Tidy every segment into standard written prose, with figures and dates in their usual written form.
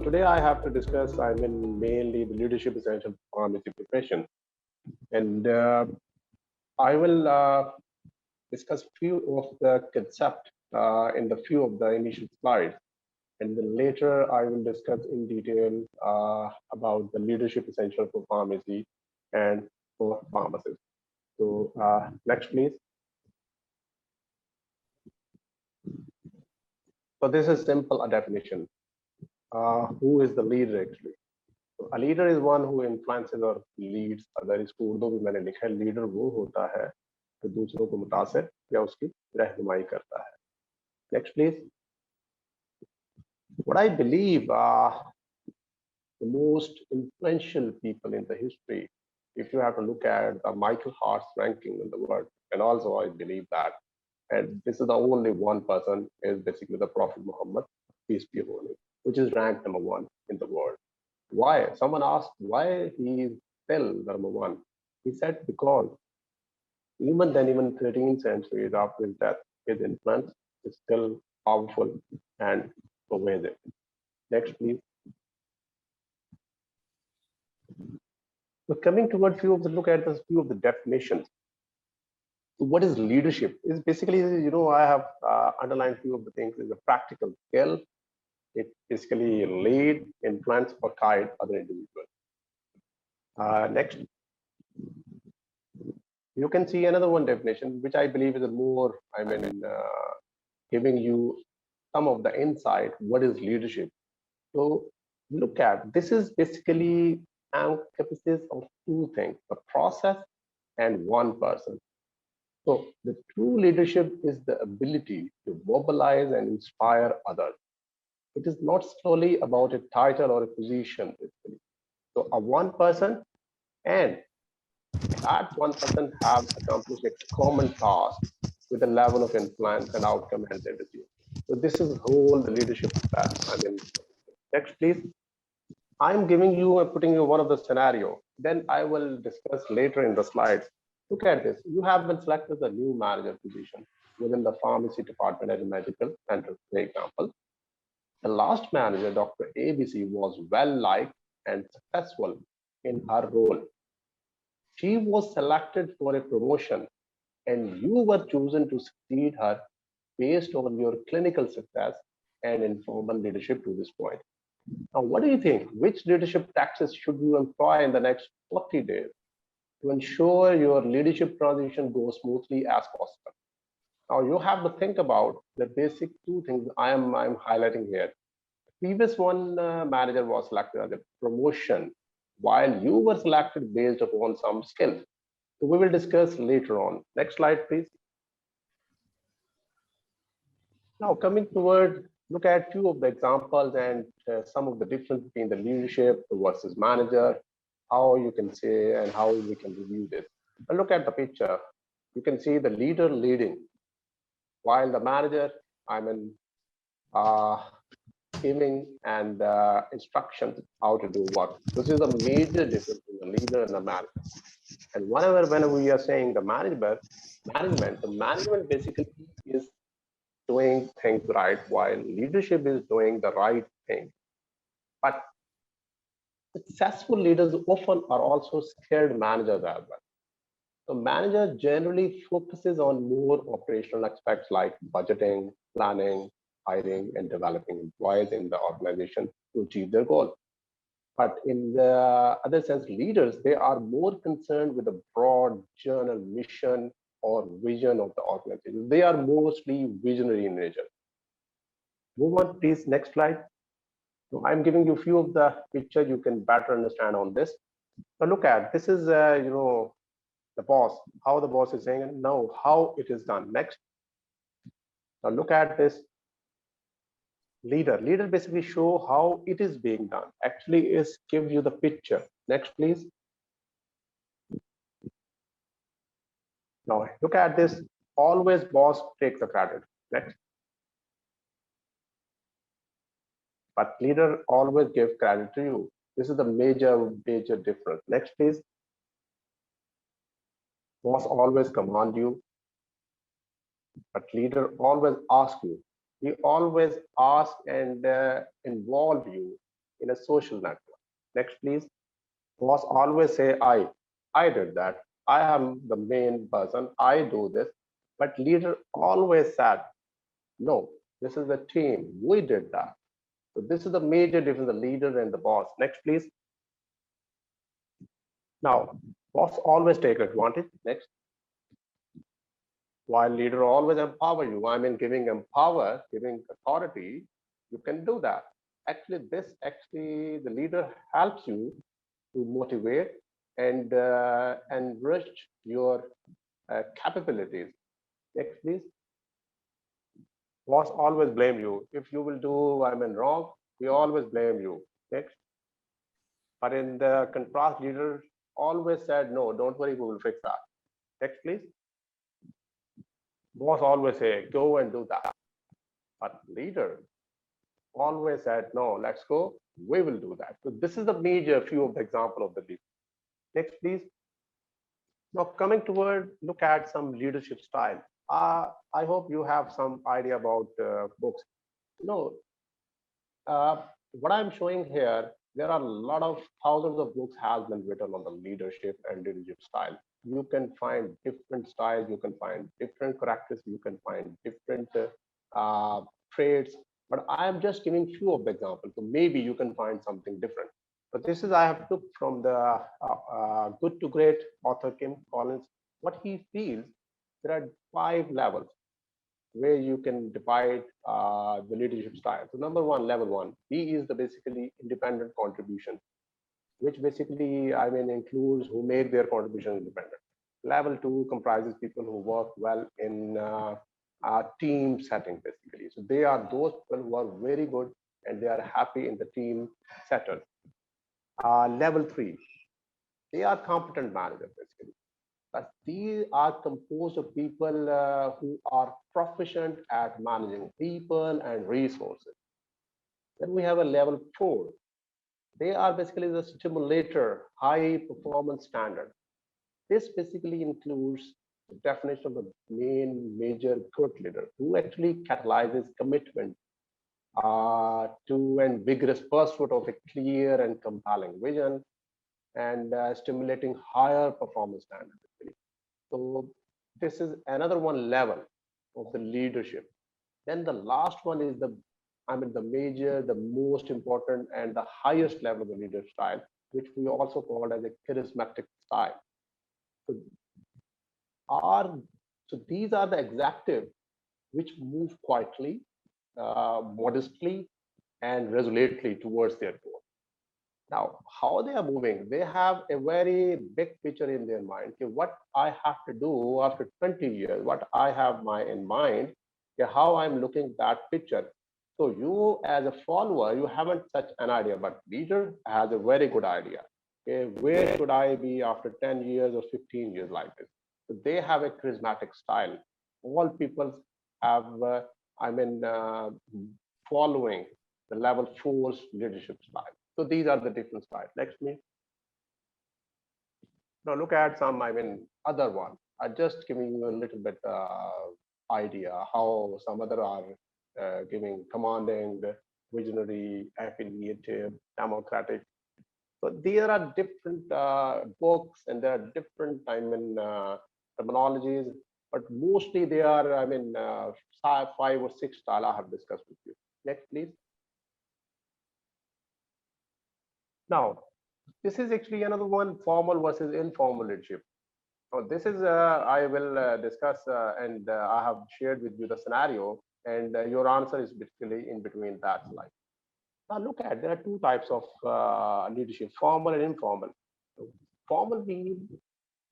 today I have to discuss, mainly the leadership essential for pharmacy profession. And I will discuss few of the concept in the few of the initial slides. And then later I will discuss in detail about the leadership essential for pharmacy and for pharmacists. So next, please. So this is simple a definition. Who is the leader actually? So a leader is one who influences or leads others. इसको उर्दू में मैंने लिखा है, leader वो होता है जो दूसरों को मुतासिर या उसकी रहनुमाई करता है. Next, please. What I believe the most influential people in the history, if you have to look at the Michael Hart's ranking in the world, and also I believe that, and this is the only one person, is basically the Prophet Muhammad, peace be upon him, which is ranked number 1 in the world. Why? Someone asked why he is still number 1. He said because even 13th century after his death, his influence is still powerful and pervasive. Next, please. So coming toward look at the few of the definitions. So what is leadership? Is basically, I have underlined few of the things. Is a practical skill. It basically lead, influence, or guide other individuals. Next, you can see another one definition, which I believe is a more, giving you some of the insight. What is leadership? So look at, this is basically encompasses of two things: the process and one person. So the true leadership is the ability to mobilize and inspire others. It is not solely about a title or a position, basically. So a one person, and that one person have accomplished a common task with a level of influence and outcome and leadership. So this is whole the leadership that next, please. I'm giving you and putting you one of the scenario. Then I will discuss later in the slides. Look at this. You have been selected as a new manager position within the pharmacy department at a medical center, for example. The last manager, Dr. ABC, was well liked and successful in her role. She was selected for a promotion, and you were chosen to succeed her based on your clinical success and informal leadership to this point. Now, what do you think? Which leadership tactics should you employ in the next 40 days to ensure your leadership transition goes smoothly as possible? Now, you have to think about the basic two things I'm highlighting here. Previous one manager was selected as a promotion, while you were selected based upon some skills. So we will discuss later on. Next slide, please. Now, coming toward, look at few of the examples and some of the difference between the leadership versus manager, how you can say and how we can review this. And look at the picture. You can see the leader leading, while the manager, giving and instructions how to do what. This is a major difference between the leader and the manager. And whenever we are saying the management basically is doing things right, while leadership is doing the right thing. But successful leaders often are also skilled managers as well. So manager generally focuses on more operational aspects like budgeting, planning, hiring, and developing employees in the organization to achieve their goal. But in the other sense, leaders, they are more concerned with the broad general mission or vision of the organization. They are mostly visionary in nature. Move on, please. Next slide. So I'm giving you a few of the picture you can better understand on this. So look at, this is, the boss, how the boss is saying, and now how it is done. Next. Now look at this. Leader basically show how it is being done. Actually is give you the picture. Next, please. Now look at this. Always boss take the credit. Next. But leader always give credit to you. This is the major difference. Next, please. Boss always command you, but leader always ask you. He always ask and involve you in a social network. Next, please. Boss always say, I did that. I am the main person. I do this. But leader always said, no, this is the team. We did that. So this is the major difference, the leader and the boss. Next, please. Now, boss always take advantage. Next. While leader always empower you, I mean, giving empower, giving authority, you can do that. Actually, the leader helps you to motivate and enrich your capabilities. Next, please. Boss always blame you. If you will do, I mean, wrong, we always blame you. Next. But in the contrast, leader always said, no, don't worry, we will fix that. Next, please. Boss always say, go and do that. But leader always said, no, let's go, we will do that. So this is the major few of the example of the leader. Next, please. Now coming toward, look at some leadership style. I hope you have some idea about books. No, what I'm showing here, there are a lot of thousands of books has been written on the leadership and leadership style. You can find different styles, you can find different characters, you can find different traits, but I am just giving few of the examples. So maybe you can find something different. But this is I have took from the Good to Great author Kim Collins. What he feels, there are 5 levels where you can divide the leadership style. So number one, level one, B is the basically independent contribution, which basically, I mean, includes who make their contribution independent. Level two comprises people who work well in team setting, basically. So they are those people who are very good and they are happy in the team setup. Level three, they are competent managers, basically. But these are composed of people who are proficient at managing people and resources. Then we have a level four. They are basically the stimulator, high performance standard. This basically includes the definition of the main major good leader who actually catalyzes commitment to and vigorous pursuit of a clear and compelling vision and stimulating higher performance standards. So this is another one level of the leadership. Then the last one is the major, the most important, and the highest level of the leadership style, which we also call as a charismatic style. So, are, so these are the executive which move quietly, modestly, and resolutely towards their goal. Now, how they are moving, they have a very big picture in their mind. Okay, what I have to do after 20 years, what I have in mind, okay, how I'm looking at that picture. So you as a follower, you haven't such an idea, but leader has a very good idea. Okay, where should I be after 10 years or 15 years like this? So they have a charismatic style. All people have, following the level four's leadership style. So these are the different styles. Next, me. Now look at some, other one. I just giving you a little bit idea how some other are giving commanding, visionary, affiliative, democratic. So there are different books and there are different terminologies, but mostly they are, 5 or 6 style I have discussed with you. Next, please. Now, this is actually another one, formal versus informal leadership. So this is, I will discuss and I have shared with you the scenario and your answer is basically in between that slide. Now look at, there are 2 types of leadership, formal and informal. So formal means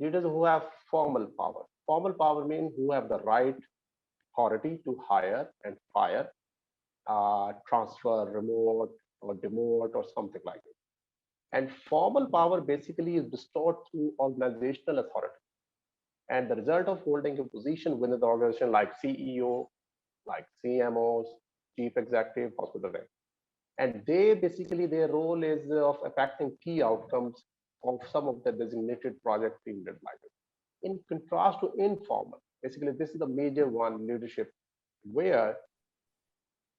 leaders who have formal power. Formal power means who have the right authority to hire and fire, transfer, remote or demote or something like that. And formal power basically is bestowed through organizational authority. And the result of holding a position within the organization like CEO, like CMOs, chief executive, hospital rep. And they basically, their role is of affecting key outcomes of some of the designated project team like it. In contrast to informal, basically this is the major one, leadership, where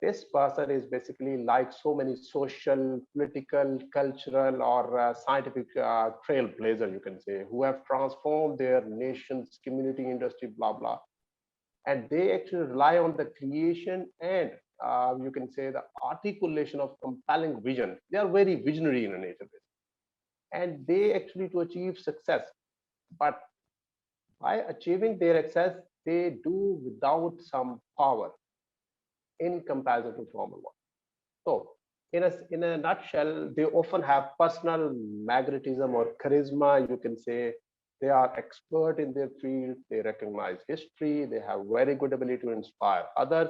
this person is basically like so many social, political, cultural, or scientific trailblazer, you can say, who have transformed their nation's community, industry, blah, blah. And they actually rely on the creation and you can say the articulation of compelling vision. They are very visionary in nature, and they actually to achieve success. But by achieving their success, they do without some power in comparison to formal one. So, in a nutshell, they often have personal magnetism or charisma. You can say they are expert in their field. They recognize history. They have very good ability to inspire others.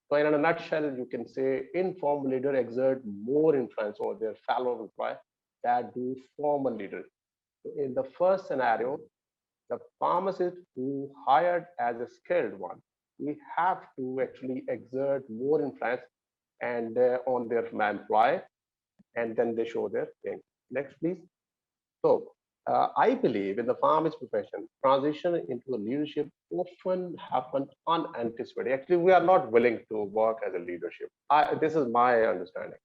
So, in a nutshell, you can say informal leader exert more influence over their fellow employees that do formal leaders. So in the first scenario, the pharmacist who hired as a skilled one, we have to actually exert more influence and on their employee, and then they show their thing. Next, please. So I believe in the pharmacist profession, transition into a leadership often happen unanticipated. Actually, we are not willing to work as a leadership. This is my understanding.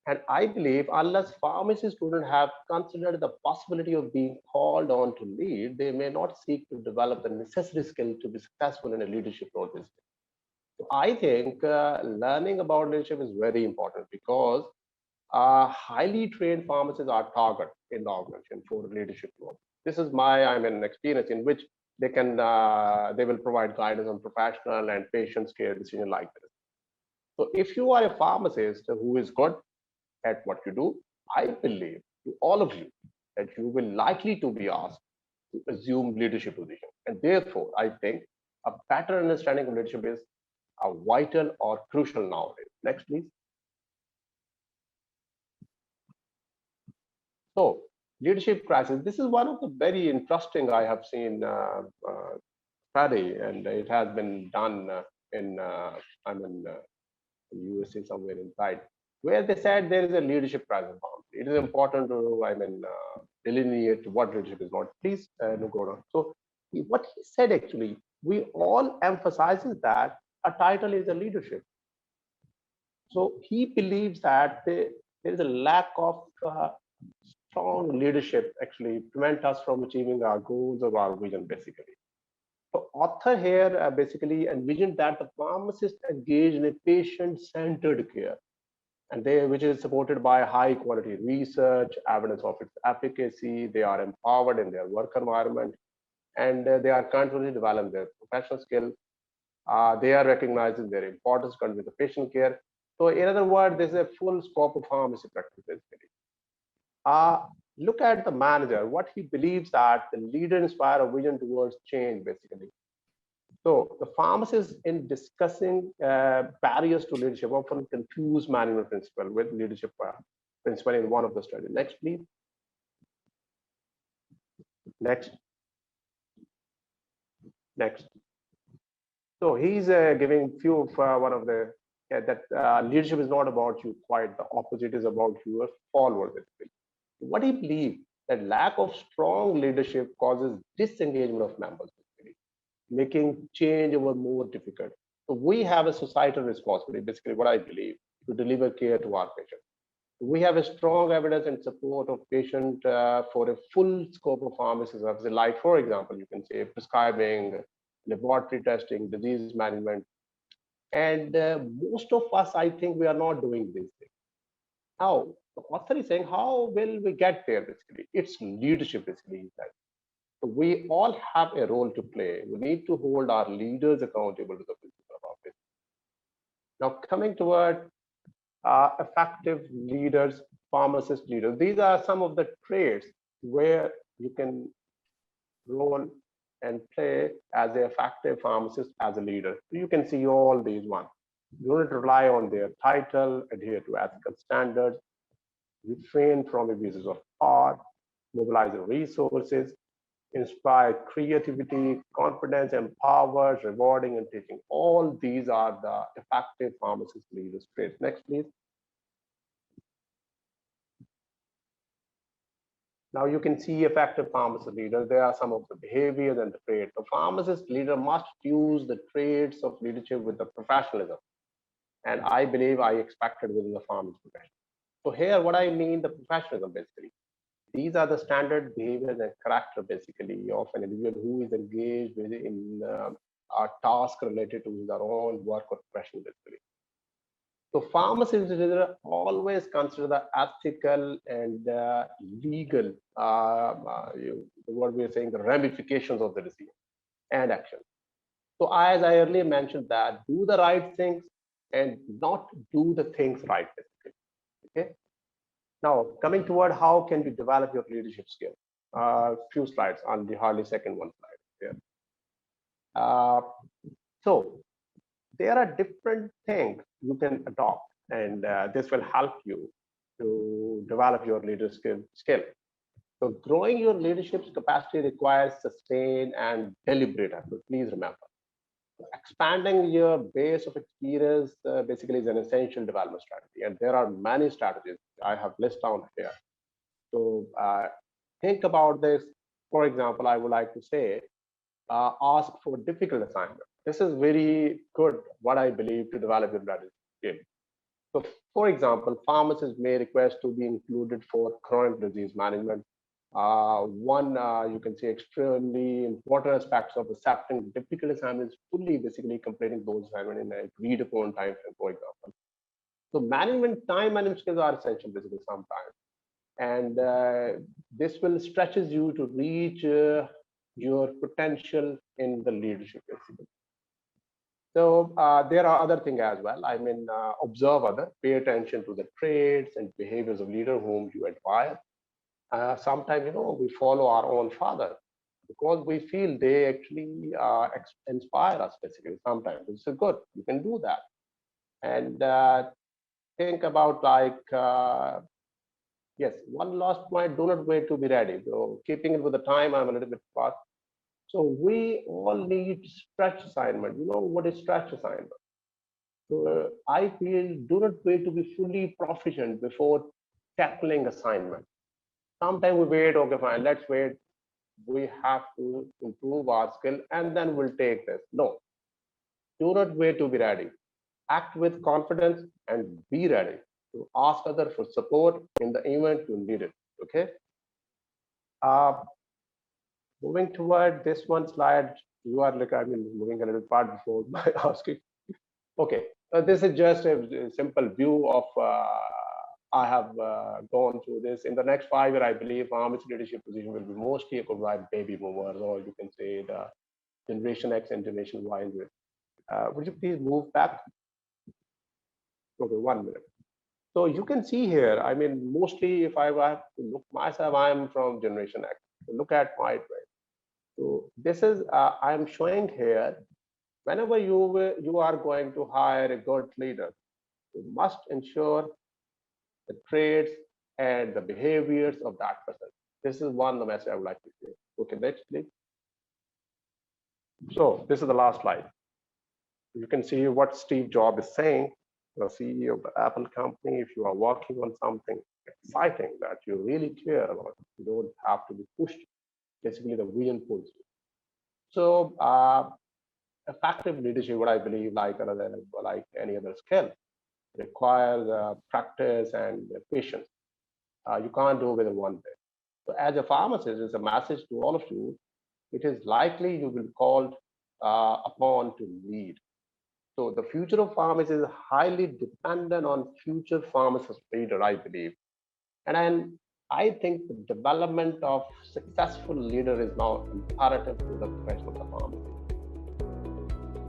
And I believe unless pharmacy students have considered the possibility of being called on to lead, they may not seek to develop the necessary skill to be successful in a leadership role. So I think learning about leadership is very important because highly trained pharmacists are target in the organization for leadership role. This is my, experience in which they will provide guidance on professional and patient's care decision like this. So if you are a pharmacist who is good at what you do, I believe to all of you that you will likely to be asked to assume leadership position. And therefore, I think a better understanding of leadership is a vital or crucial nowadays. Next, please. So, leadership crisis. This is one of the very interesting I have seen study, and it has been done in USA somewhere inside, where they said there is a leadership crisis. It is important to, delineate what leadership is not. Please, go on. So, what he said actually, we all emphasizes that a title is a leadership. So he believes that there is a lack of strong leadership actually prevent us from achieving our goals or our vision basically. So author here basically envisioned that the pharmacist engage in a patient-centered care, and which is supported by high quality research, evidence of its efficacy. They are empowered in their work environment, and they are continually developing their professional skill. They are recognizing their importance with the patient care. So in other words, there's a full scope of pharmacy practice basically. Look at the manager, what he believes that the leader inspire a vision towards change basically. So the pharmacists in discussing barriers to leadership often confuse management principle with leadership principle in one of the studies. Next, please. Next. Next. So he's giving few of one of the that leadership is not about you, quite the opposite is about your followers. What he believes that lack of strong leadership causes disengagement of members, making change over more difficult. So we have a societal responsibility, basically what I believe, to deliver care to our patients. We have a strong evidence and support of patient for a full scope of pharmacy services, like for example, you can say prescribing, laboratory testing, disease management. And most of us, I think we are not doing these things. Now, the author is saying, how will we get there basically? It's leadership basically. So we all have a role to play. We need to hold our leaders accountable to the principle about this. Now, coming toward effective leaders, pharmacist leaders, these are some of the traits where you can role and play as an effective pharmacist as a leader. You can see all these ones. You don't rely on their title, adhere to ethical standards, refrain from abuses of power, mobilize resources, inspire creativity, confidence, empowers, rewarding, and teaching. All these are the effective pharmacist leaders traits. Next, please. Now you can see effective pharmacist leaders. There are some of the behaviors and the traits. The pharmacist leader must use the traits of leadership with the professionalism. And I believe I expected within the pharmacy profession. So here, what I mean, the professionalism basically. These are the standard behaviors and character basically of an individual who is engaged in a task related to their own work or profession basically. So pharmacists always consider the ethical and legal, what we are saying, the ramifications of the decision and action. So as I earlier mentioned that do the right things and not do the things right, basically. Okay. Now coming toward how can you develop your leadership skill? Few slides on the hardly second one slide here. So there are different things you can adopt, and this will help you to develop your leadership skill. So growing your leadership capacity requires sustained and deliberate effort. Please remember, expanding your base of experience basically is an essential development strategy, and there are many strategies I have listed down here. So think about this. For example, I would like to say, ask for difficult assignments. This is very good, what I believe, to develop your leadership skill. So, for example, pharmacists may request to be included for chronic disease management. You can say, extremely important aspects of accepting difficult assignments, fully basically completing those assignments in an agreed upon time frame, for example. So time management skills are essential basically sometimes. And this will stretches you to reach your potential in the leadership basically. So there are other things as well. I mean, observe other, pay attention to the traits and behaviors of leader whom you admire. Sometimes, we follow our own father because we feel they actually inspire us basically. Sometimes this is good. You can do that. And think about yes, one last point, do not wait to be ready. So keeping it with the time, I'm a little bit fast. So we all need stretch assignment. You know what is stretch assignment? So I feel do not wait to be fully proficient before tackling assignment. Sometimes we wait, okay, fine, let's wait. We have to improve our skill and then we'll take this. No, do not wait to be ready. Act with confidence and be ready to ask others for support in the event you need it. Okay. Moving toward this one slide, you are like, I mean, moving a little part before my asking. Okay, this is just a simple view of, I have gone through this. In the next 5 years, I believe pharmacy leadership position will be mostly occupied by baby boomers, or you can say the Generation X and Generation Y. Would you please move back? Okay, 1 minute. So you can see here, I mean, mostly if I have to look myself, I'm from Generation X. So look at my trade. So this is, I'm showing here, whenever you are going to hire a good leader, you must ensure the traits and the behaviors of that person. This is one the message I would like to say. Okay, next please. So this is the last slide. You can see what Steve Jobs is saying, the CEO of the Apple company. If you are working on something exciting that you really care about, you don't have to be pushed. Basically, the vision pulls you. So effective leadership, what I believe, like any other skill, requires practice and patience. You can't do it within one day. So as a pharmacist, it's a message to all of you. It is likely you will be called upon to lead. So the future of pharmacy is highly dependent on future pharmacist leader, I believe. And then I think the development of successful leader is now imperative to the profession of the pharmacy.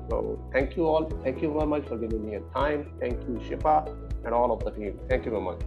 So thank you all. Thank you very much for giving me a time. Thank you, Shifa, and all of the team. Thank you very much.